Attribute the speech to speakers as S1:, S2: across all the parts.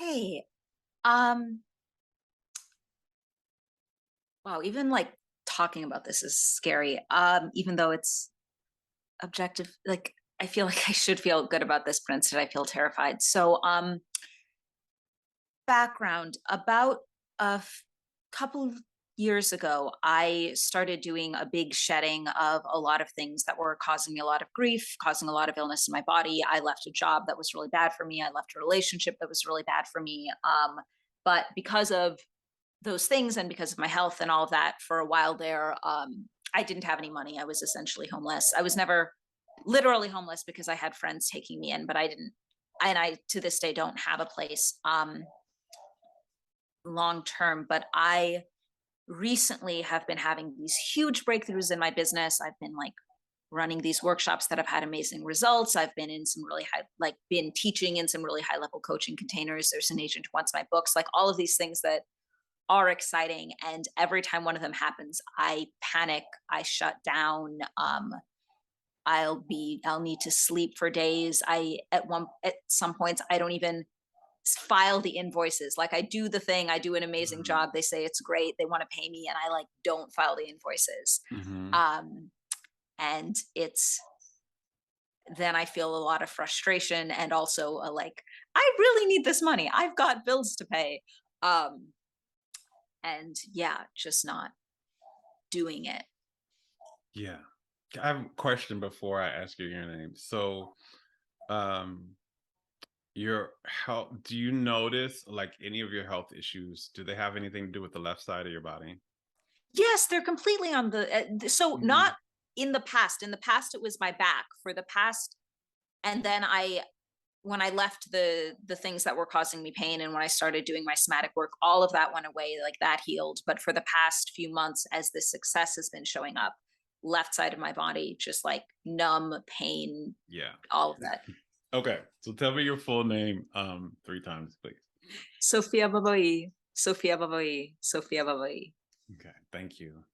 S1: Hey, um, wow, even like talking about this is scary. Even though it's objective, like I feel like I should feel good about this, but instead I feel terrified. Background about couple years ago, I started doing a big shedding of a lot of things that were causing me a lot of grief, causing a lot of illness in my body. I left a job that was really bad for me. I left a relationship that was really bad for me. But because of those things and because of my health and all of that for a while there, I didn't have any money. I was essentially homeless. I was never literally homeless because I had friends taking me in, but I didn't. And I to this day don't have a place long term. But I recently have been having these huge breakthroughs in my business. I've been like running these workshops that have had amazing results. I've been in some really high, like been teaching in some really high level coaching containers. There's an agent who wants my books, like all of these things that are exciting. And every time one of them happens, I panic, I shut down. I'll need to sleep for days. At some points, I don't even file the invoices. Like I do the thing, I do an amazing
S2: Mhm,
S1: job. They say it's great. They want to pay me. And I like don't file the invoices.
S2: mhm.
S1: Um, and then I feel a lot of frustration and also a like, I really need this money. I've got bills to pay. Um, and yeah, just not doing it.
S2: Yeah. I have a question before I ask you your name. Um, your health, do you notice like any of your health issues, do they have anything to do with the left side of your body?
S1: Yes, they're completely on so
S2: Mhm.
S1: not in the past. In the past, it was my back for the past, and then when I left the things that were causing me pain, and when I started doing my somatic work, all of that went away, like that healed. But for the past few months, as the success has been showing up, left side of my body, just like numb pain,
S2: Yeah.
S1: all of that.
S2: Okay. So tell me your full name 3 times, please.
S1: Sophia Baboi, Sophia Baboi, Sophia Baboi.
S2: Okay. Thank you.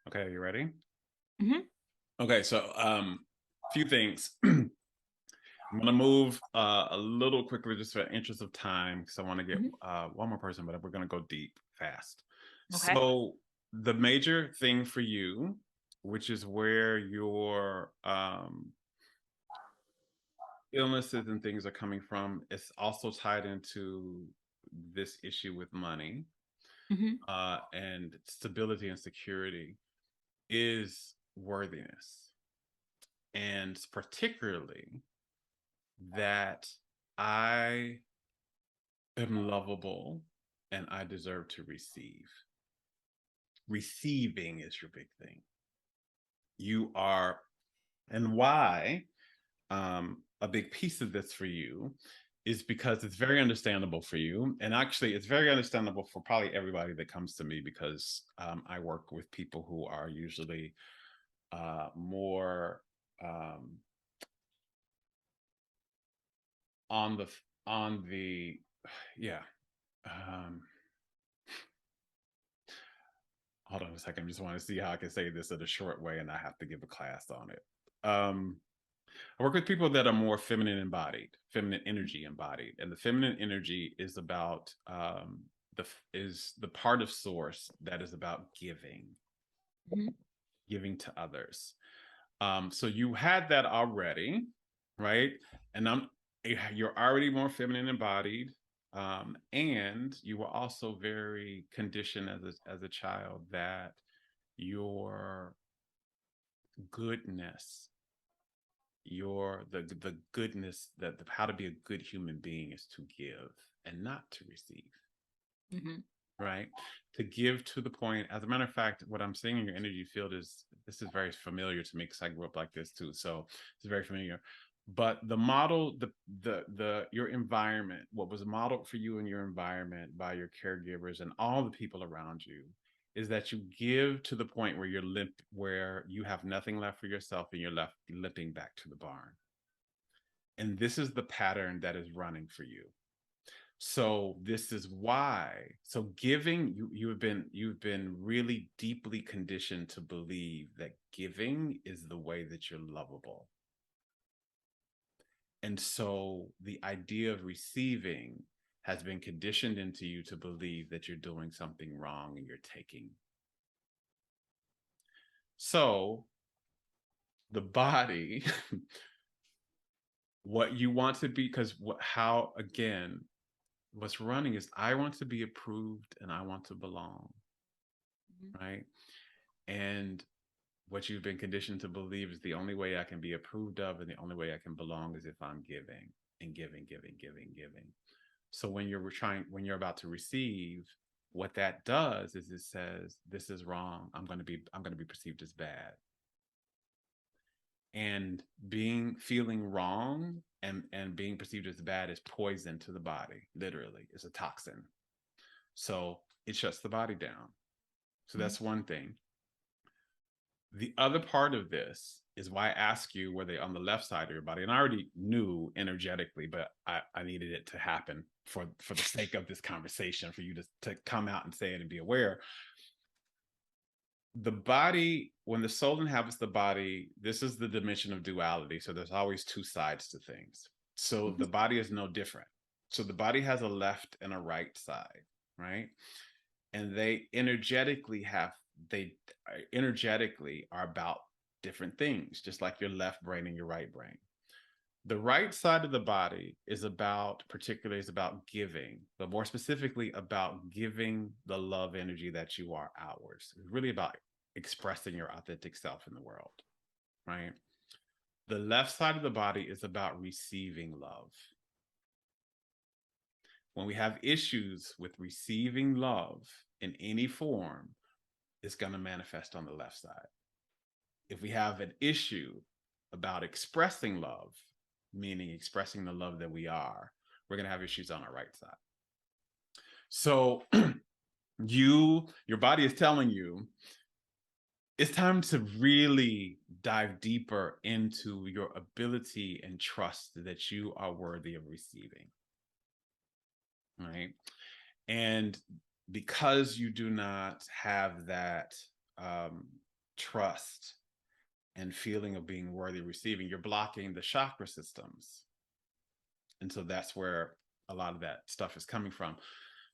S2: Okay, are you ready?
S1: Mhm,
S2: Okay, so few things. I'm gonna move a little quickly just for interest of time because I want to get
S1: mhm.
S2: one more person, but we're gonna go deep fast.
S1: Okay.
S2: So the major thing for you, which is where your illnesses and things are coming from, is also tied into this issue with money
S1: Mhm,
S2: and stability and security is worthiness, and particularly that I am lovable and I deserve to receive. Receiving is your big thing. You are, and why a big piece of this for you is because it's very understandable for you. And actually, it's very understandable for probably everybody that comes to me because I work with people who are usually more um, on the, yeah. Um, Hold on a second. I just want to see how I can say this in a short way and I have to give a class on it. Um, I work with people that are more feminine embodied, feminine energy embodied, and the feminine energy is about is the part of source that is about giving,
S1: mhm.
S2: giving to others. So you had that already, right? And you're already more feminine embodied, and you were also very conditioned as a child that your goodness, the goodness that how to be a good human being is to give and not to receive,
S1: Mhm.
S2: right? To give to the point. As a matter of fact, what I'm seeing in your energy field is this is very familiar to me because I grew up like this too. So it's very familiar. But the model, the your environment, what was modeled for you in your environment by your caregivers and all the people around you, is that you give to the point where where you have nothing left for yourself and you're left limping back to the barn. And this is the pattern that is running for you. So this is why. So giving, you've been really deeply conditioned to believe that giving is the way that you're lovable. And so the idea of receiving has been conditioned into you to believe that you're doing something wrong and you're taking. So the body, what you want to be, because how, again, what's running is I want to be approved and I want to belong,
S1: Mhm.
S2: right? And what you've been conditioned to believe is the only way I can be approved of and the only way I can belong is if I'm giving and giving, giving, giving, giving. So when you're about to receive, what that does is it says, this is wrong. I'm going to be perceived as bad. And feeling wrong and being perceived as bad is poison to the body. Literally, it's a toxin. So it shuts the body down. So
S1: Mhm.
S2: that's one thing. The other part of this is why I ask you, were they on the left side of your body? And I already knew energetically, but I needed it to happen for the sake of this conversation, for you to come out and say it and be aware. The body, when the soul inhabits the body, this is the dimension of duality. So there's always two sides to things. So
S1: Mhm.
S2: the body is no different. So the body has a left and a right side, right? And they energetically are about different things, just like your left brain and your right brain. The right side of the body is particularly is about giving, but more specifically about giving the love energy that you are outwards. It's really about expressing your authentic self in the world, right? The left side of the body is about receiving love. When we have issues with receiving love in any form, it's going to manifest on the left side. If we have an issue about expressing love, meaning expressing the love that we are, we're going to have issues on our right side. So your body is telling you it's time to really dive deeper into your ability and trust that you are worthy of receiving, right? And because you do not have that um, trust and feeling of being worthy of receiving, you're blocking the chakra systems. And so that's where a lot of that stuff is coming from.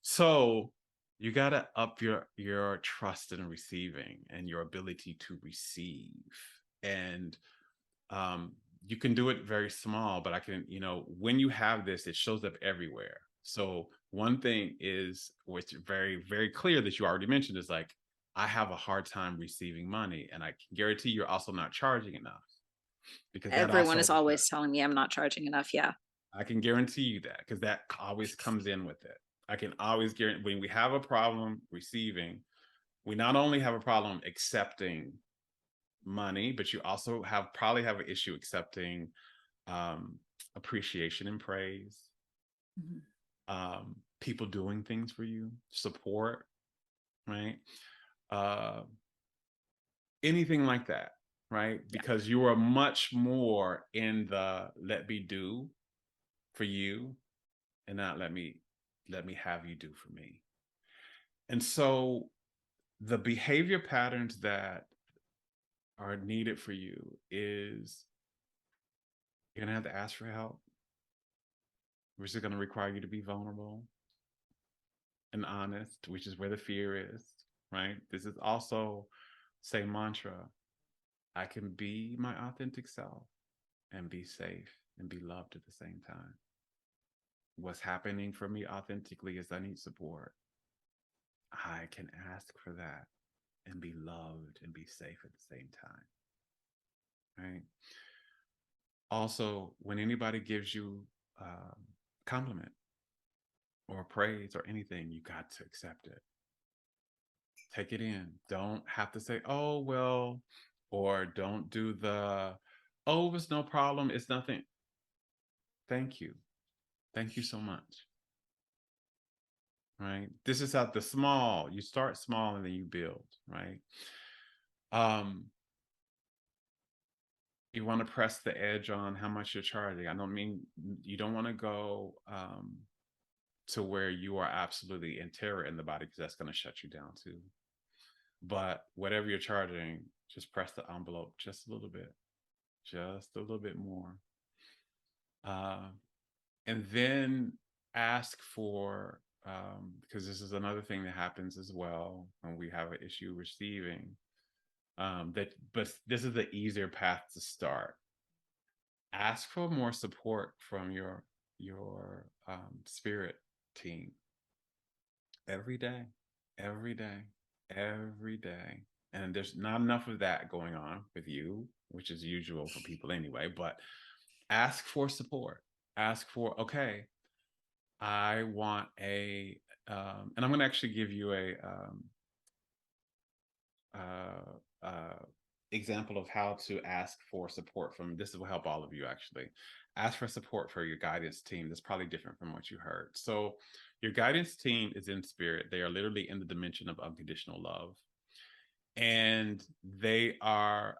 S2: So you got to up your trust in receiving and your ability to receive. And um, you can do it very small, but when you have this, it shows up everywhere. So one thing is, which is very, very clear that you already mentioned, is like, I have a hard time receiving money. And I can guarantee you're also not charging enough because that
S1: Everyone
S2: also
S1: is always telling me I'm not charging enough. Yeah.
S2: I can guarantee you that because that always comes in with it. I can always guarantee when we have a problem receiving, we not only have a problem accepting money, but you also probably have an issue accepting um, appreciation and praise,
S1: Mhm.
S2: people doing things for you, support, right? Uh, Anything like that, right?
S1: Yeah.
S2: Because you are much more in the let me do for you and not let me have you do for me. And so the behavior patterns that are needed for you is you're going to have to ask for help, which is going to require you to be vulnerable and honest, which is where the fear is, right? This is also same mantra. I can be my authentic self and be safe and be loved at the same time. What's happening for me authentically is I need support. I can ask for that and be loved and be safe at the same time, right? Also, when anybody gives you compliment or praise or anything, you got to accept it. Take it in. Don't have to say, oh, well, or don't do oh, it's no problem. It's nothing. Thank you. Thank you so much. right? This is how the small, you start small and then you build, right? Um, you want to press the edge on how much you're charging. I don't mean you don't want to go to where you are absolutely in terror in the body because that's going to shut you down too. But whatever you're charging, just press the envelope just a little bit more. Uh, and then ask for, because this is another thing that happens as well when we have an issue receiving. But this is the easier path to start. Ask for more support from your spirit team every day, every day, every day. And there's not enough of that going on with you, which is usual for people anyway. But ask for support. Ask for, okay, I want and I'm going to actually give you uh, example of how to ask for support from. This will help all of you actually. Ask for support for your guidance team. That's probably different from what you heard. So, your guidance team is in spirit. They are literally in the dimension of unconditional love, and they are.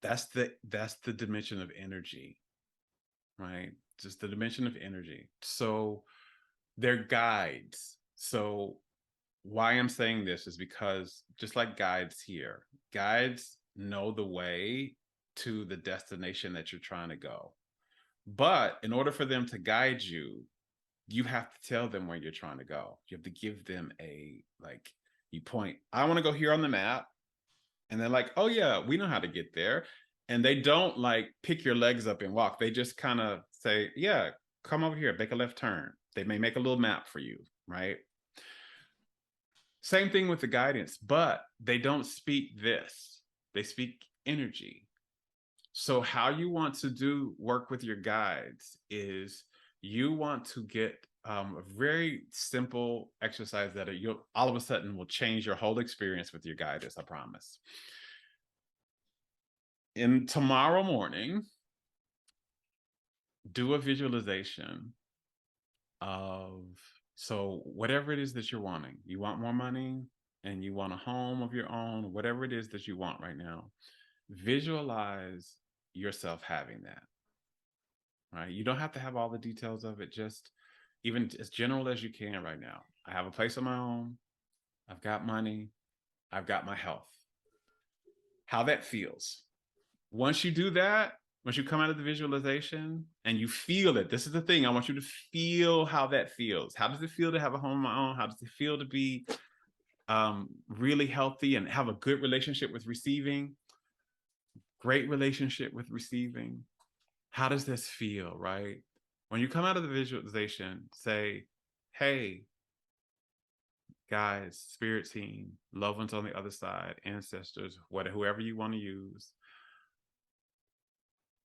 S2: That's the dimension of energy, right? Just the dimension of energy. So they're guides. So why I'm saying this is because just like guides here, guides know the way to the destination that you're trying to go. But in order for them to guide you, you have to tell them where you're trying to go. You have to give them you point, I want to go here on the map. And they're like, oh, yeah, we know how to get there. And they don't like pick your legs up and walk. They just kind of say, yeah, come over here, make a left turn. They may make a little map for you, right? Same thing with the guidance, but they don't speak this. They speak energy. So how you want to do work with your guides is you want to get a very simple exercise that you'll all of a sudden will change your whole experience with your guidance, I promise. In tomorrow morning, do a visualization of, so whatever it is that you're wanting. You want more money and you want a home of your own, whatever it is that you want right now. Visualize yourself having that, right? You don't have to have all the details of it, just even as general as you can right now. I have a place of my own. I've got money. I've got my health. How that feels. Once you do that, once you come out of the visualization and you feel it, this is the thing. I want you to feel how that feels. How does it feel to have a home of my own? How does it feel to be really healthy and have a good relationship with receiving? Great relationship with receiving. How does this feel, right? When you come out of the visualization, say, hey, guys, spirit team, loved ones on the other side, ancestors, whoever you want to use,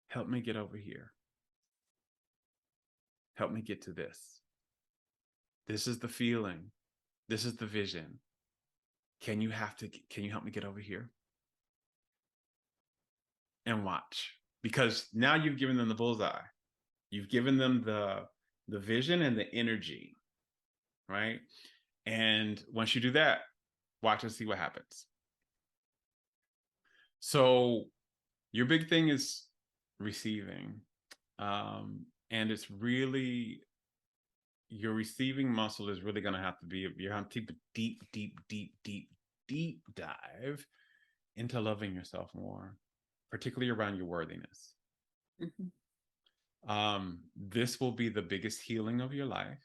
S2: help me get over here. Help me get to this. This is the feeling. This is the vision. Can you help me get over here? And watch. Because now you've given them the bullseye. You've given them the vision and the energy, right? And once you do that, watch and see what happens. So your big thing is receiving. And it's really, your receiving muscle is really going to have to be, you're going to take a deep dive into loving yourself more, particularly around your worthiness. This will be the biggest healing of your life.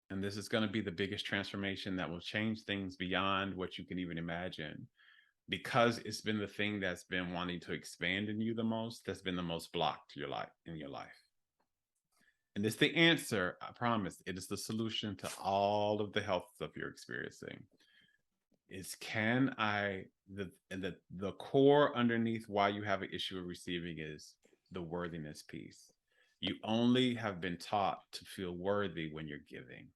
S2: And this is going to be the biggest transformation that will change things beyond what you can even imagine, because it's been the thing that's been wanting to expand in you the most, that's been the most blocked in your life. And it's the answer, I promise. It is the solution to all of the health stuff you're experiencing. Is the core underneath why you have an issue of receiving is the worthiness piece. You only have been taught to feel worthy when you're giving.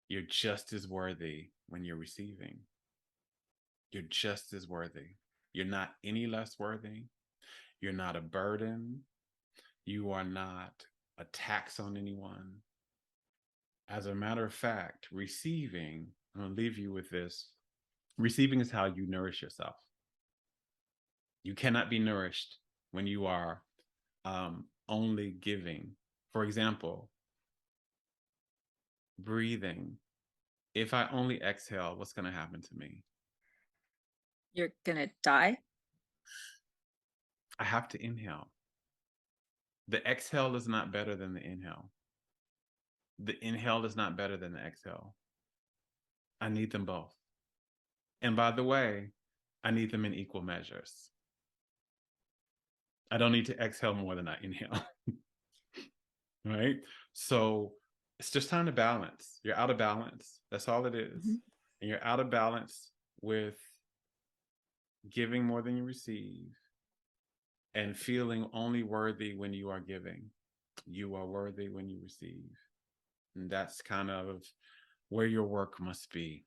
S2: You're just as worthy when you're receiving. You're just as worthy. You're not any less worthy. You're not a burden. You are not a tax on anyone. As a matter of fact, receiving, I'm going to leave you with this, receiving is how you nourish yourself. You cannot be nourished when you are only giving. For example, breathing. If I only exhale, what's going to happen to me?
S1: You're gonna die?
S2: I have to inhale. The exhale is not better than the inhale. The inhale is not better than the exhale. I need them both. And by the way, I need them in equal measures. I don't need to exhale more than I inhale. Right? So it's just time to balance. You're out of balance. That's all it is.
S1: Mhm.
S2: And you're out of balance with giving more than you receive and feeling only worthy when you are giving. You are worthy when you receive. And that's kind of where your work must be.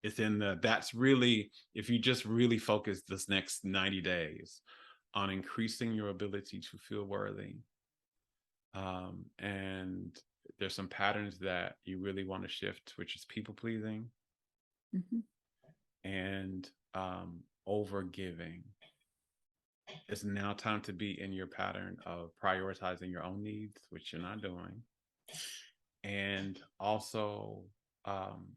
S2: It's in the, that's really, if you just really focus this next 90 days on increasing your ability to feel worthy. And there's some patterns that you really want to shift, which is people pleasing
S1: Mhm.
S2: and over giving. It's now time to be in your pattern of prioritizing your own needs, which you're not doing. And also, um,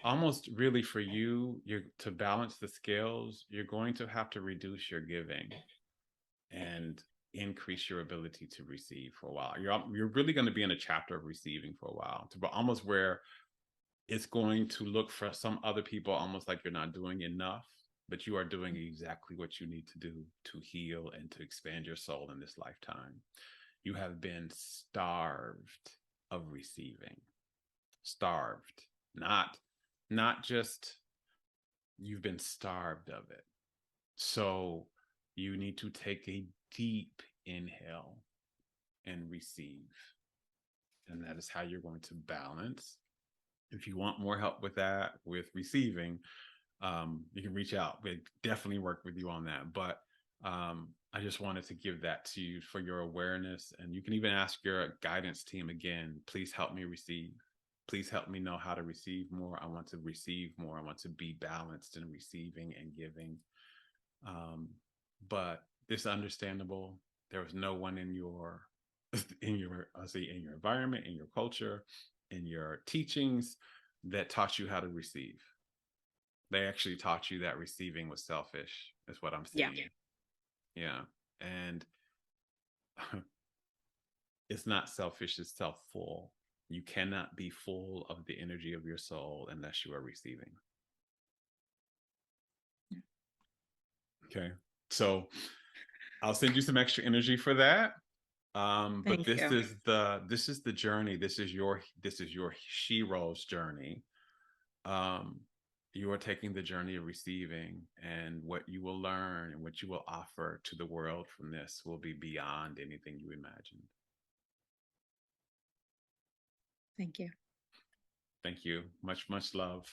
S2: almost really for you, you're to balance the scales, you're going to have to reduce your giving and increase your ability to receive for a while. You're really going to be in a chapter of receiving for a while, to almost where it's going to look for some other people almost like you're not doing enough, but you are doing exactly what you need to do to heal and to expand your soul in this lifetime. You have been starved of receiving. Starved. Not just you've been starved of it. So you need to take a deep inhale and receive. And that is how you're going to balance. If you want more help with that, with receiving, you can reach out. We definitely work with you on that. But I just wanted to give that to you for your awareness. And you can even ask your guidance team again, please help me receive. Please help me know how to receive more. I want to receive more. I want to be balanced in receiving and giving. Um, but it's understandable. There was no one in your I say in your environment, in your culture, in your teachings that taught you how to receive. They actually taught you that receiving was selfish, is what I'm
S1: Yeah.
S2: seeing. Yeah. And it's not selfish, it's self full. You cannot be full of the energy of your soul unless you are receiving. Okay. So I'll send you some extra energy for that. But
S1: Thank you.
S2: this is the journey. This is your shero's journey. Um, you are taking the journey of receiving, and what you will learn and what you will offer to the world from this will be beyond anything you imagined.
S1: Thank you.
S2: Thank you. Much, much love.